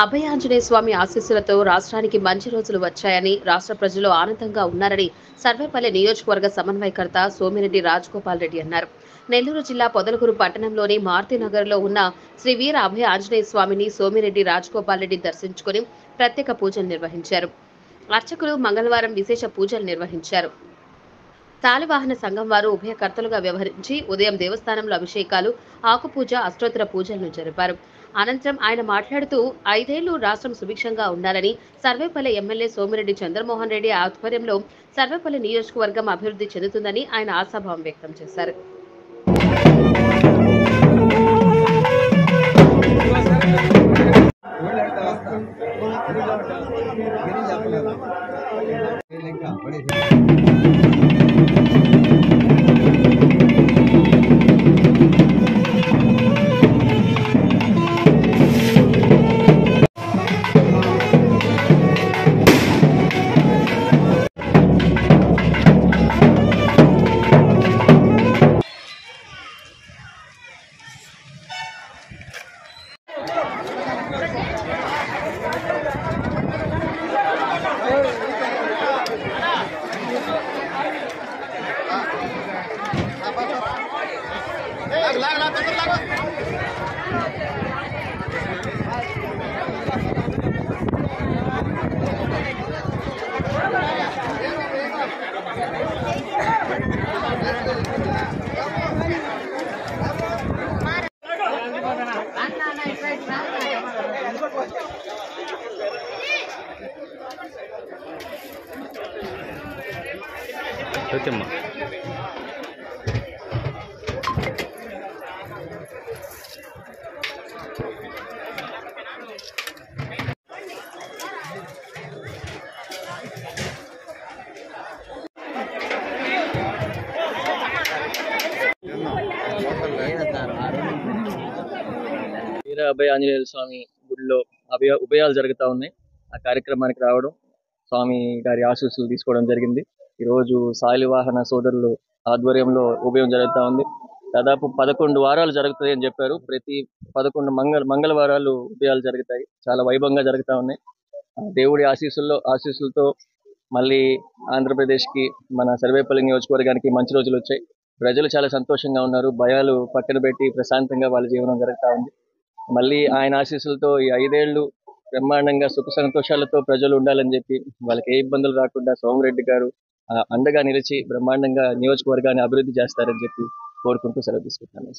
అభయ ఆంజనేయ స్వామి ఆశీస్సులతో రాష్ట్రానికి మంచి రోజులు వచ్చాయని, రాష్ట్ర ప్రజలు ఆనందంగా ఉన్నారని సర్వేపల్లి నియోజకవర్గ సమన్వయకర్త సోమిరెడ్డి రాజగోపాల్ రెడ్డి అన్నారు. నెల్లూరు జిల్లా పొదలకూరు పట్టణంలోని మారుతినగర్లో ఉన్న శ్రీ వీర అభయ ఆంజనేయ స్వామిని సోమిరెడ్డి రాజగోపాల్ రెడ్డి దర్శించుకుని ప్రత్యేక పూజలు నిర్వహించారు. అర్చకులు మంగళవారం విశేష పూజలు నిర్వహించారు. శాలివాహన సంఘం వారు ఉభయకర్తలుగా వ్యవహరించి ఉదయం దేవస్థానంలో అభిషేకాలు, ఆకుపూజ, అష్టోత్తర పూజలను జరిపారు. అనంతరం ఆయన మాట్లాడుతూ 5 ఏళ్లు రాష్ట్రం సుభిక్షంగా ఉండాలని, సర్వేపల్లి ఎమ్మెల్యే సోమిరెడ్డి చంద్రమోహన్ రెడ్డి ఆధ్వర్యంలో సర్వేపల్లి నియోజకవర్గం అభివృద్ధి చెందుతుందని ఆయన ఆశాభావం వ్యక్తం చేశారు. ఓకేమ్మా. వీర అభయ ఆంజనేయ స్వామి గుడిలో ఉభయాలు జరుగుతూ ఉన్నాయి. ఆ కార్యక్రమానికి రావడం, స్వామి గారి ఆశీస్సులు తీసుకోవడం జరిగింది. ఈరోజు శాలివాహన సోదరులు ఆధ్వర్యంలో ఉభయం జరుగుతూ ఉంది. దాదాపు 11 వారాలు జరుగుతాయి అని చెప్పారు. ప్రతి 11 మంగళవారాలు ఉభయాలు జరుగుతాయి. చాలా వైభవంగా జరుగుతూ ఉన్నాయి. దేవుడి ఆశీస్సులతో మళ్ళీ ఆంధ్రప్రదేశ్కి, మన సర్వేపల్లి నియోజకవర్గానికి మంచి రోజులు వచ్చాయి. ప్రజలు చాలా సంతోషంగా ఉన్నారు. భయాలు పక్కన పెట్టి ప్రశాంతంగా వాళ్ళ జీవనం జరుగుతూ ఉంది. మళ్ళీ ఆయన ఆశీస్సులతో ఈ 5 ఏళ్లు బ్రహ్మాండంగా సుఖ సంతోషాలతో ప్రజలు ఉండాలని చెప్పి, వాళ్ళకి ఏ ఇబ్బందులు రాకుండా సోమిరెడ్డి గారు అండగా నిలిచి బ్రహ్మాండంగా నియోజకవర్గాన్ని అభివృద్ధి చేస్తారని చెప్పి కోరుకుంటూ సెలవు తీసుకుంటాను.